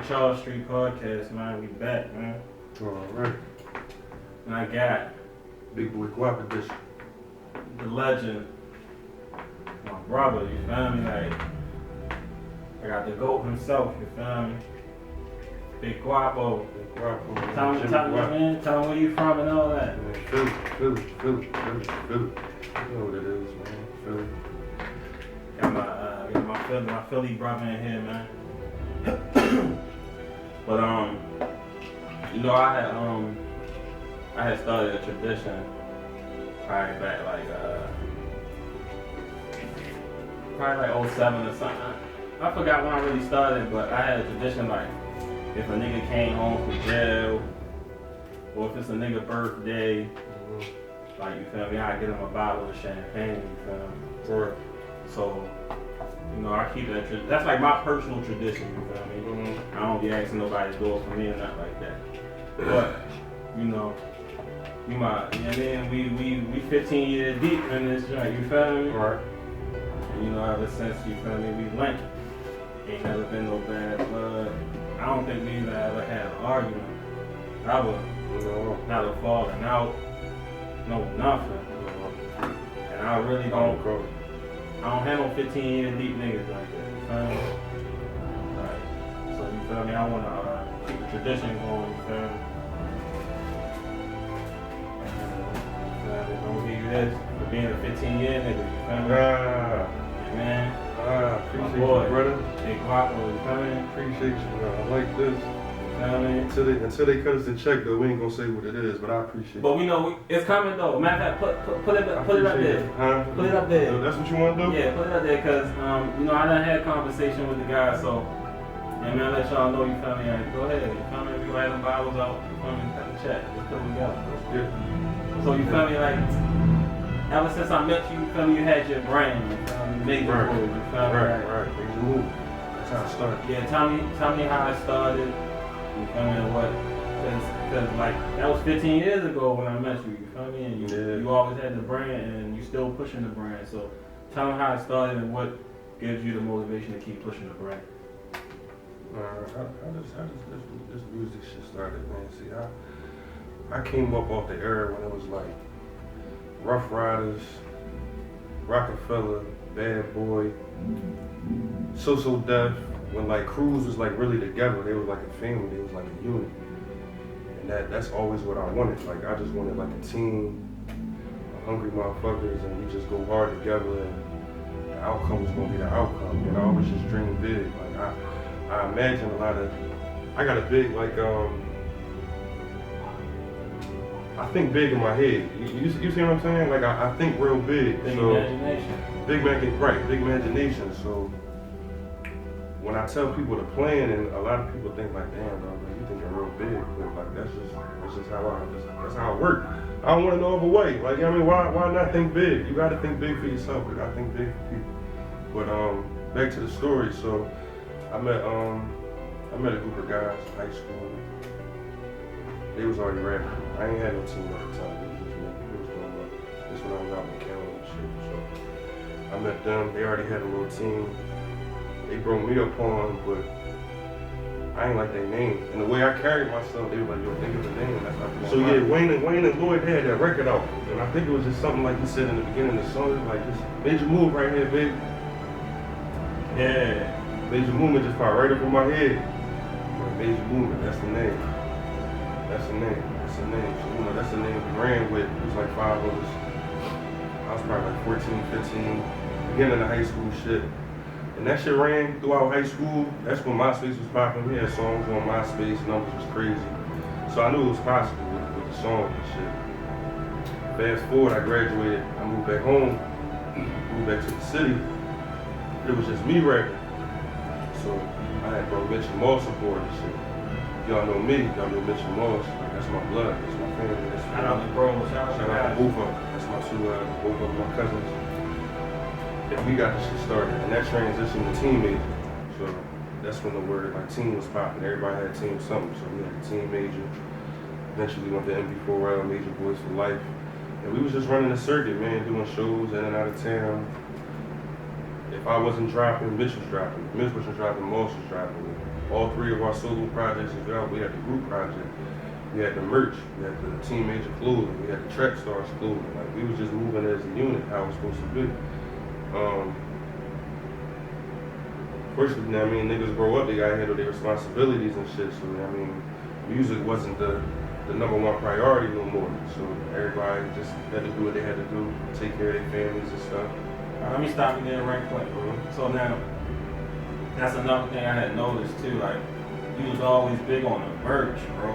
Charles Street Podcast, man. We back, man. Alright. And I got Big Boy Guap edition. the legend, my brother, you feel me? Like, I got the GOAT himself, you feel me? Big Guapo. Big Guapo. Tell me, man. Tell me where you from and all that. Man, Philly. You know what it is, man. Philly. Got my Philly brother in here, man. But you know, I had started a tradition probably back like 07 or something. I forgot when I really started, but I had a tradition like if a nigga came home from jail or if it's a nigga birthday, like, you feel me, I get him a bottle of champagne, you feel me? Right. So, you know, I keep that tradition. That's like my personal tradition, you feel me? I don't be asking nobody to do it for me or nothing like that. But, you know, you know what I mean? We 15 years deep in this joint, you feel me? Right. And, you know, ever since, you feel me, we linked. Ain't never been no bad blood. I don't think we even ever had an argument. Never a falling out. No, nothing. And I really don't have no 15 year deep niggas like that. You feel me? Right. So you feel me? I wanna keep the tradition going, you feel me? I'm gonna give you this for being a 15 year nigga, you feel me? Man. Appreciate you, boy, brother. Big Guapo, you feel me? Appreciate you, bro. I like this. You know what I mean? Until they cut us the check, though, we ain't gonna say what it is, but I appreciate it. But we know it's coming though. Matter of fact, put it up there. Huh? Put it up there. That's what you want to do? Yeah, put it up there, cause you know, I done had a conversation with the guys, so and man, let y'all know, you feel me? Like, go ahead, you feel me? We gonna have them Bibles out, you feel me? Cut the check, let's put them together. Yeah. So you feel me? Like, ever since I met you, you feel me? You had your brand, you feel me? Make it move, you feel me? Right. Make it move. That's how it started. Yeah, tell me how it started. You feel me? And what? Cause like that was 15 years ago when I met you. You feel me? And you always had the brand, and you still pushing the brand. So tell me how it started and what gives you the motivation to keep pushing the brand. How this music shit started, man. See, I came up off the era when it was like Rough Riders, Rockefeller, Bad Boy, So Def. When like crews was like really together, they was like a family, they was like a unit. And that's always what I wanted. Like I just wanted like a team, hungry motherfuckers, and we just go hard together, and the outcome was gonna be the outcome. And I always just dreamed big. Like I imagine a lot of, I got a big like I think big in my head. You see what I'm saying? Like I think real big. Big so, imagination. Big imagination. So when I tell people the plan, and a lot of people think like, damn, bro, you thinking real big, but like that's just how I work. I don't want to know of a way. Like, I mean, why not think big? You got to think big for yourself. You got to think big for people. But back to the story. So I met a group of guys in high school. They was already rapping. I ain't had no team at the time. It was just me. It was doing well. This when I was out in Canada and shit. So I met them. They already had a little team. They brought me up on, but I ain't like their name. And the way I carried myself, they were like, yo, think of the name. That's how so yeah, Wayne and Lloyd had that record out. And I think it was just something like he said in the beginning of the song, like this major move right here, baby. Yeah. Major movement just popped right up in my head. Major movement, that's the name. So, you know, that's the name we ran with. It was like 5 of us. I was probably like 14, 15, beginning of high school shit. And that shit ran throughout high school. That's when MySpace was popping. We had songs on MySpace, numbers was crazy. So I knew it was possible with the songs and shit. Fast forward, I graduated, I moved back home, moved back to the city. It was just me rapping. So I had bro Mitchell Moss aboard and shit. Y'all know me, y'all know Mitchell Moss. Like, that's my blood, that's my family. That's Shout out to bro. Shout out to guys. both of them. That's my two, both of my cousins. And we got this shit started, and that transitioned to team major. So that's when the word like team was popping. Everybody had team something. So we had a team major. Eventually went to MB4L, Major Boys for Life. And we was just running a circuit, man, doing shows in and out of town. If I wasn't dropping, Mitch was dropping. Mitch wasn't dropping, Moss was dropping. All three of our solo projects as well. We had the group project. We had the merch. We had the team major clothing. We had the Track Stars clothing. Like we was just moving as a unit, how it was supposed to be. Fortunately, I mean, niggas grow up, they gotta handle their responsibilities and shit. So I mean, music wasn't the number one priority no more. So everybody just had to do what they had to do, take care of their families and stuff. Let me stop you there right quick. So now, that's another thing I had noticed too. Like, you was always big on the merch, bro.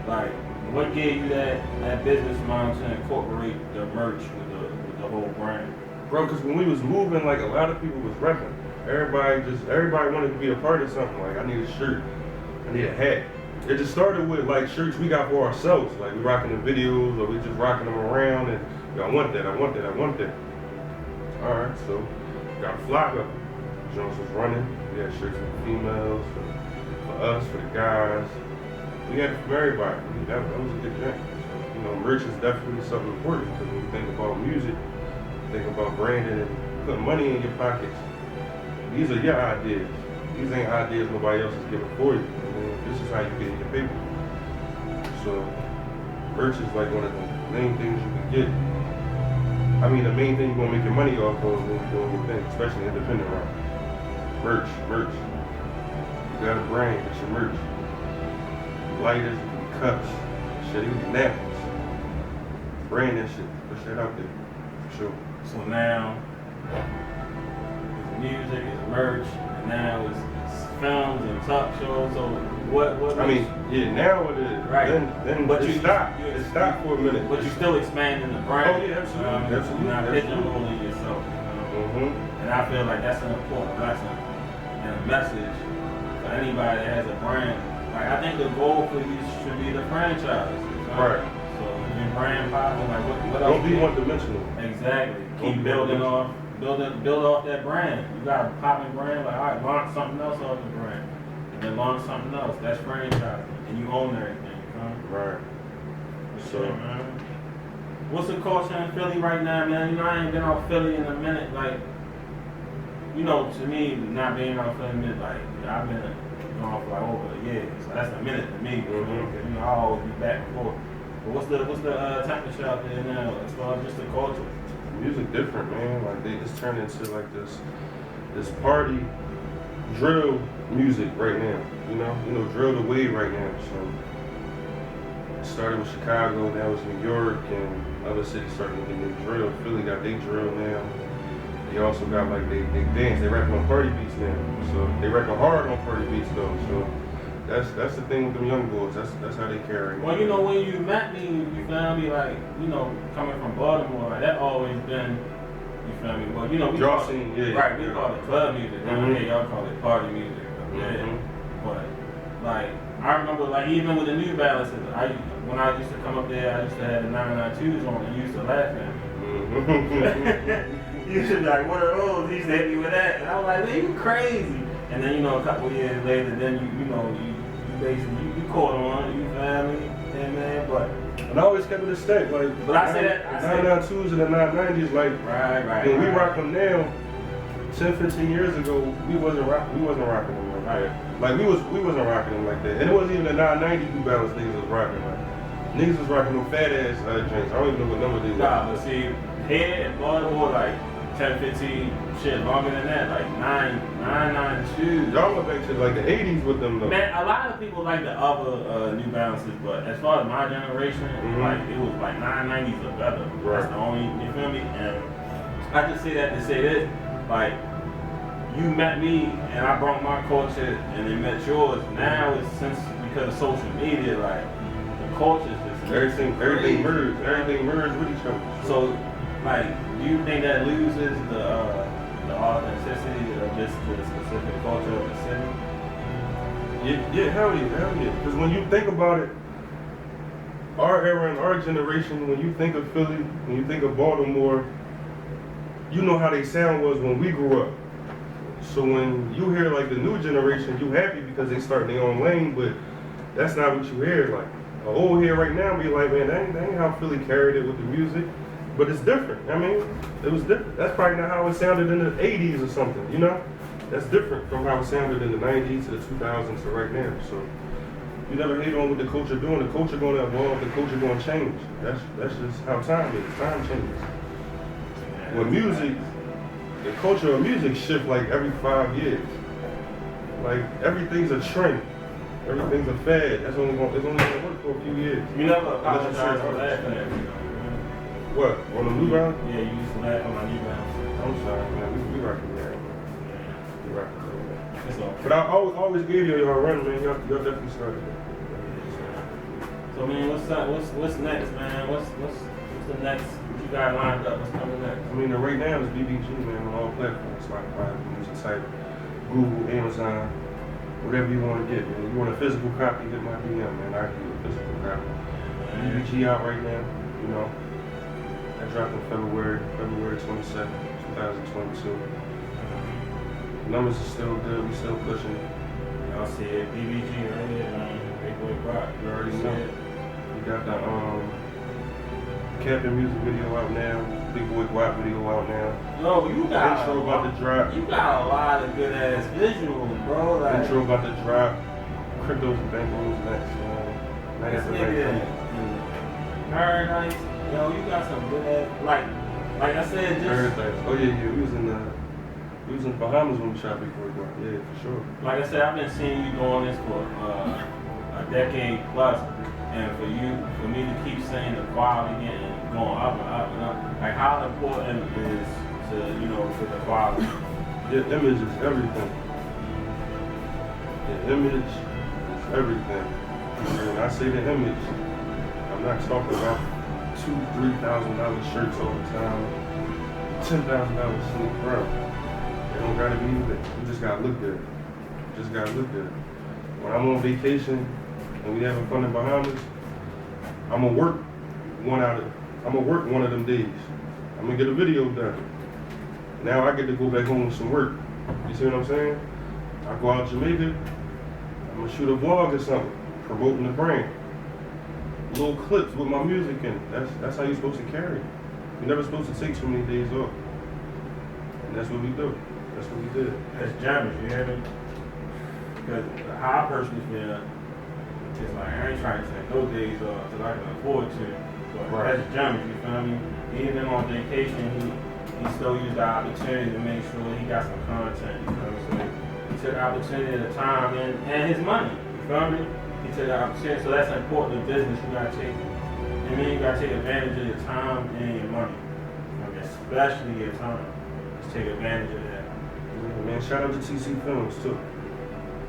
Like, what gave you that business mind to incorporate the merch with the whole brand? Bro, because when we was moving, like a lot of people was repping. Everybody wanted to be a part of something. Like I need a shirt, I need a hat. It just started with like shirts we got for ourselves. Like we rocking the videos or we just rocking them around and I want that, I want that, I want that. All right, so got a flock of them. Jones was running. We had shirts for the females, for us, for the guys. We had it for everybody. That was a good thing. So, you know, merch is definitely something important because when you think about music, think about branding and putting money in your pockets. These are your ideas. These ain't ideas nobody else is giving for you. I mean, this is how you get in your paper. So, merch is like one of the main things you can get. I mean, the main thing you're gonna make your money off of when you're doing your thing, especially independent rock. Merch. You got a brand, it's your merch. Lighters, cups, shit, even napkins. Brand that shit, push that out there, for sure. So now, it's music, it's merch, and now it's films and talk shows. So what? I mean, yeah, now it is. Right. Then but it stopped. It stopped for a minute. But you're still expanding the brand. Oh yeah, absolutely. Absolutely. You're not pigeonholing yourself. And I feel like that's an important lesson and a message for anybody that has a brand. Like I think the goal for you should be the franchise. Right. So if your brand popping, like what else? Don't be one-dimensional. Exactly. Keep building off, build off that brand. You got a popping brand, like all right, launch something else off the brand, and then launch something else. That's franchising, and you own everything. Right. So, man. What's the culture in Philly right now, man? You know, I ain't been out Philly in a minute. Like, you know, to me, not being out Philly, like I've been gone for like over a year, so that's a minute to me. You know, I always be back and forth. But what's the temperature out there now as far as just the culture? music different, man. Like they just turned into like this party drill music right now. You know, drill the wave right now. So it started with Chicago, now it's New York, and other cities starting to get their drill. Philly got their drill now. They also got like they dance, they rapping on party beats now. So they rapping hard on party beats though. So that's the thing with them young boys. That's how they carry. Well, you know, when you met me, you feel me, like, you know, coming from Baltimore, like that always been, you feel me. Well, you know, we call it, right, we call it club music. Down here, y'all call it party music. Yeah. But like I remember, like even with the New Balances, when I used to come up there, I used to have the 992s on, and you used to laugh at me. You used to be like, what are those? He used to hit me with that, and I was like, man, you crazy. And then, you know, a couple of years later, then you basically you caught on, you feel me? Yeah, man, but. And I always kept it a stack, like. But I said that. 992s and the 990s, like. Right. When we rock them now, 10, 15 years ago, we wasn't rocking them like that. Like we wasn't rocking them like that. And it wasn't even the 990 New Balance niggas was rocking. Like niggas was rocking them fat ass joints. I don't even know what number they were. Nah, but see, here in Baltimore, like 10, 15, shit longer than that, like 992. Y'all went back to like the 80s with them though. Man, a lot of people like the other New Balances, but as far as my generation, like it was like 990s or better. Right. That's the only, you feel me? And I just say that to say this, like you met me and I brought my culture and they met yours. Now it's because of social media, like the culture is just everything merged with each other. So like, do you think that loses the authenticity of just the specific culture of the city? Yeah, hell yeah. Because when you think about it, our era and our generation, when you think of Philly, when you think of Baltimore, you know how they sound was when we grew up. So when you hear like the new generation, you happy because they start their own lane, but that's not what you hear. Like an old head right now be like, man, that ain't how Philly carried it with the music. But it's different. I mean, it was different. That's probably not how it sounded in the 80s or something, you know? That's different from how it sounded in the 90s to the 2000s to right now. So you never hate on what the culture doing. The culture going to evolve. The culture going to change. That's just how time is. Time changes. With music, the culture of music shift like every 5 years. Like everything's a trend. Everything's a fad. It's only gonna work for a few years. You never apologize for laughing at me. What? On the new round? Yeah, you used to laugh on my new round. I'm sorry, man. We rocking that. We rocking that. It's all. But I always gave y'all run, man. Y'all definitely started it. So man, what's next, man? What's the next? What you got lined up? What's coming next? I mean, right now it's BBG, man, on all platforms. Spotify, Music Type, Google, Amazon, whatever you want to get, man. You want a physical copy, get my DM, man. I give you a physical copy. BBG out right now, you know. That dropped in February 27th, 2022. Numbers are still good, we still pushing. Y'all see it, BBG right here, man. Big Boy Rock. You already know. We got the Captain music video out now, Big Boy Guap video out now. No, you got intro about to drop. You got a lot of good ass visuals, bro. Like, intro about to drop. Cryptos and Bengals next. this nigga Paradise. Yo, you got some good ass, like I said, just Paradise. Oh yeah, we was in the Bahamas when we shot Big Boy Guap. Yeah, for sure. like I said, I've been seeing you doing this for a decade plus, and for me to keep saying the quality and going up and up and up, like how important is to to the quality. The image is everything. The image is everything. When I say the image, I'm not talking about $2,000-$3,000 shirts all the time, $10,000 sneak, bro. It don't gotta be that. You just gotta look good. You just gotta look good. When I'm on vacation and we having fun in Bahamas, I'm gonna work one of them days. I'm gonna get a video done. Now I get to go back home with some work. You see what I'm saying? I go out to Jamaica, I'm gonna shoot a vlog or something, promoting the brand. Little clips with my music in it. That's how you're supposed to carry it. You're never supposed to take too many days off. And that's what we do. That's what we did. That's jammers, you hear me? Because how I personally feel, it's like I ain't trying to take no days off till I can afford to. But Right. that's jammers, you feel me? Even on vacation, he still used the opportunity to make sure he got some content, you know what I'm saying? He took the opportunity, the time, and his money, you feel me? He took the opportunity, so that's important in business. You gotta take, I mean, you gotta take advantage of your time and your money, especially your time. Just take advantage of that. Yeah, man, shout out to TC Films too.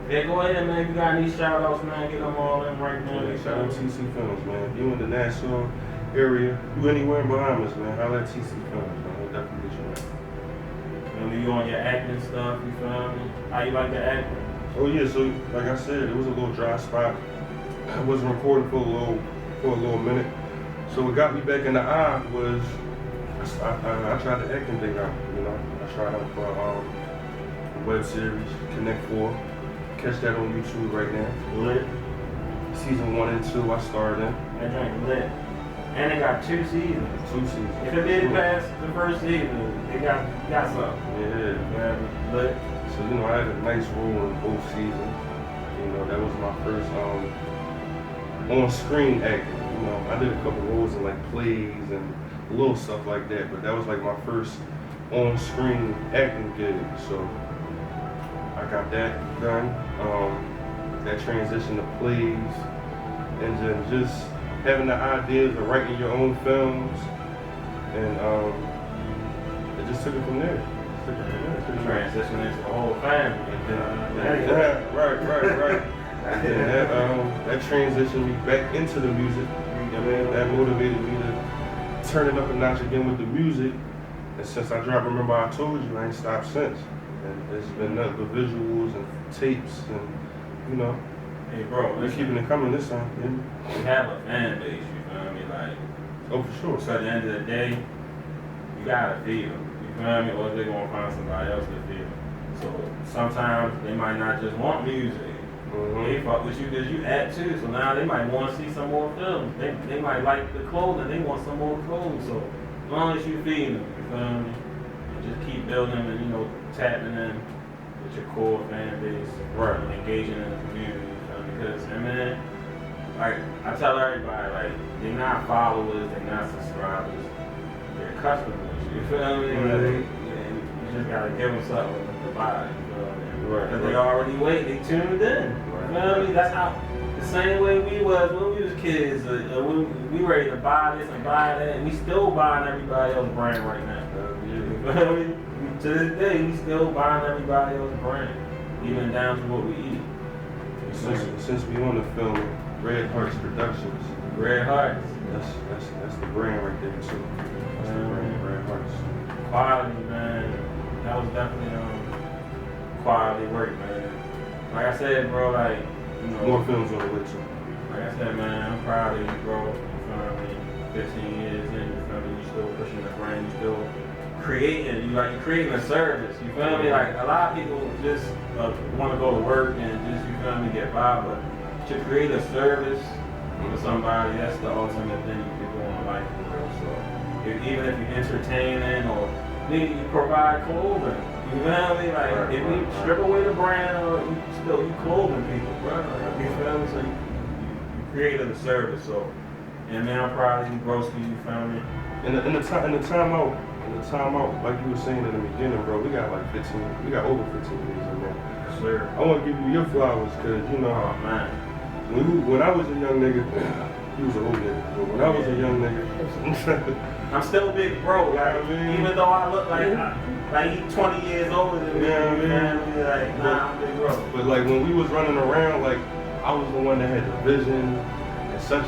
Yeah, go ahead, man. If you got any shout outs, man, get them all in right now. Yeah, shout out to TC Films, man. You in the Nassau area, you anywhere in Bahamas, man. Holla at TC Films, man. We'll definitely get you there. Remember you on your acting stuff, you feel me? How you like the acting? Oh yeah, so like I said, it was a little dry spot. I wasn't recording for a little minute. So what got me back in the eye was I tried the acting thing out, you know. I tried out for a web series, Connect 4. Catch that on YouTube right now. Lit. Season 1 and 2 I starred in. That joint lit. And they got 2 seasons. 2 seasons. If it did pass the first season, they got something. Yeah. Yeah, lit. So, you know, I had a nice role in both seasons. You know, that was my first on-screen acting. You know, I did a couple roles in like plays and little stuff like that, but that was like my first on-screen acting gig. So I got that done. That transition to plays, and then just having the ideas of writing your own films, and it just took it from there. Transition into the whole family. Right. And then that transitioned me back into the music. That motivated me to turn it up a notch again with the music. And since I dropped Remember I Told You, I ain't stopped since. And it's been nothing but visuals and tapes and, you know. Hey bro, we're keeping it coming this time. We have a fan base, you feel me? Like, Oh, for sure. so at the end of the day, you gotta feed them. You feel me? Or they're gonna find somebody else to feed them. So sometimes they might not just want music. They fuck with you because you act too. So now they might want to see some more films. They might like the clothing. They want some more clothes. So as long as you feed them, you feel me? And just keep building and, you know, tapping in with your core fan base. Right. And engaging in the community. You feel me? Because, I mean, like, I tell everybody, like, they're not followers, they're not subscribers. They're customers. You feel me? Like, you just gotta give them something to buy. You feel me? Because they already wait, they tuned in. You know what I mean? That's how, the same way we was when we was kids. We ready to buy this and buy that, and we still buying everybody else's brand right now. You know what I mean? To this day, we still buying everybody else's brand, even down to what we eat. Since we on the film, Red Hearts Productions. Red Hearts. That's the brand right there too. That's the brand, Red Hearts. Quality, man. That was definitely quality work, man. Like I said, bro, like, you know. More films on the way too. Like I said, man, I'm proud of you, bro. You feel me? 15 years in, you feel me? You still pushing the brand, you still creating, you're creating a service. You feel me? Like a lot of people just want to go to work and just, you feel me, get by, but to create a service for somebody, that's the ultimate thing you can do in life, bro. So even if you're entertaining or maybe you provide clothing. You know what I mean? Like, if we strip away the brand, or you clothing people, bro. Like, you feel me? So you created a service. So, and man, I'm proud of you, broski. You feel me? In the time out, like you were saying in the beginning, bro, we got over 15 years in there. Sure. I want to give you your flowers, cause you know, Oh man. when I was a young nigga, he was an old nigga. But when I was a young nigga, I'm still big bro. Like, even though I look like he's 20 years older than me. Yeah, You know what I mean? Like, nah, I'm big bro. But like when we was running around, like I was the one that had the vision and such.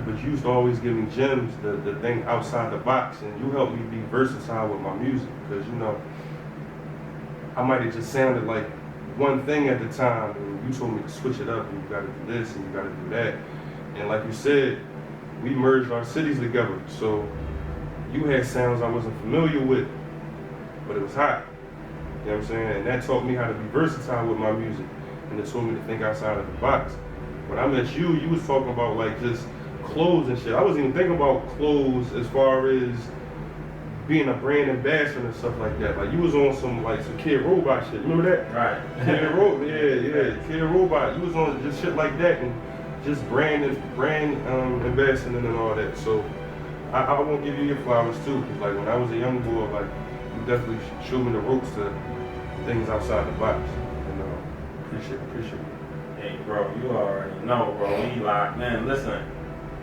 But you used to always give me gems, the thing outside the box, and you helped me be versatile with my music. Because you know, I might have just sounded like one thing at the time, and you told me to switch it up, and you got to do this, and you got to do that. And like you said, we merged our cities together. So you had sounds I wasn't familiar with, but it was hot. You know what I'm saying? And that taught me how to be versatile with my music, and it taught me to think outside of the box. When I met you, you was talking about like just clothes and shit. I wasn't even thinking about clothes as far as being a brand ambassador and stuff like that. Like you was on some Kid Robot shit. You remember that? Right. Kid Robot. You was on just shit like that and just brand ambassador and all that. So I won't give you your flowers too, because like when I was a young boy, like you definitely showed me the ropes to things outside the box. And appreciate it. Hey, bro, you already know, bro. We locked in. Listen,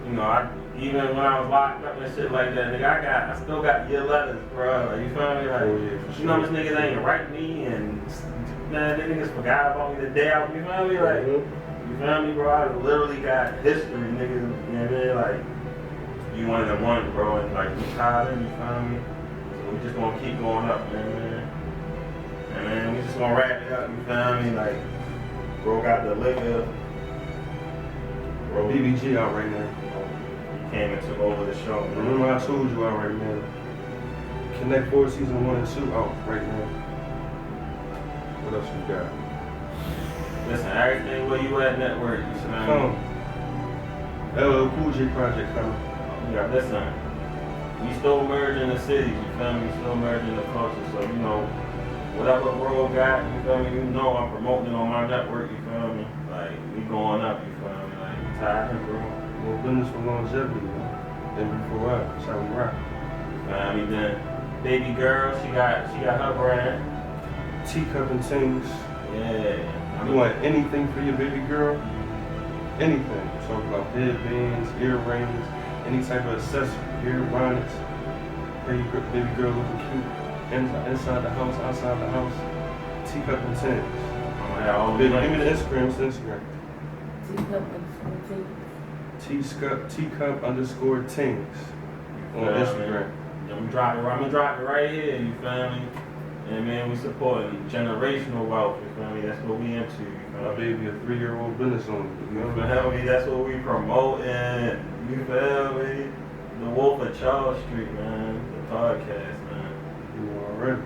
you know, even when I was locked up and shit like that, nigga, I still got your letters, bro. Like, you feel me? Like, Oh, yeah, for sure. you know, this niggas ain't write me, and man, the niggas forgot about me the day out. You feel me? Like, you feel me, bro? I literally got history, niggas. You know what I mean? Like, you one of them ones, bro, and like we tied in. You feel me? So we just gonna keep going up, man. And man, we just gonna wrap it up. You feel me? Like, bro got the liquor. Bro, BBG out right now. came and took over the show. Remember I told you out right now. Connect 4 season 1 and 2 out right now. What else we got? Listen, everything where you at network, you see what I mean? LL Cool J project coming. Yeah, listen, we still merging the cities, you feel me? We still merging the culture, so you know, whatever world got, you feel me? You know I'm promoting it on my network, you feel me? Like, we going up, you feel me? Like, we tied in, bro. More business for longevity, man. Than before that. That's how we rock. I mean, then, baby girl, she got her brand. Teacup and things. Yeah. You want anything for your baby girl? Anything. Talk about headbands, earrings, any type of accessory, hair bonnets. Baby girl looking cute. Inside the house, outside the house. Teacup and things. Oh, yeah, all Baby, give me the Instagram. It's Instagram. Teacup _ Tings on Instagram. I'm gonna drop it right here, you feel me? And man, we supporting generational wealth, you feel me? That's what we into, you feel My baby a 3-year-old business owner. You You know? feel me? That's what we promoting. You feel me? The Wolf of Charles Street, man. The podcast, man. You know already.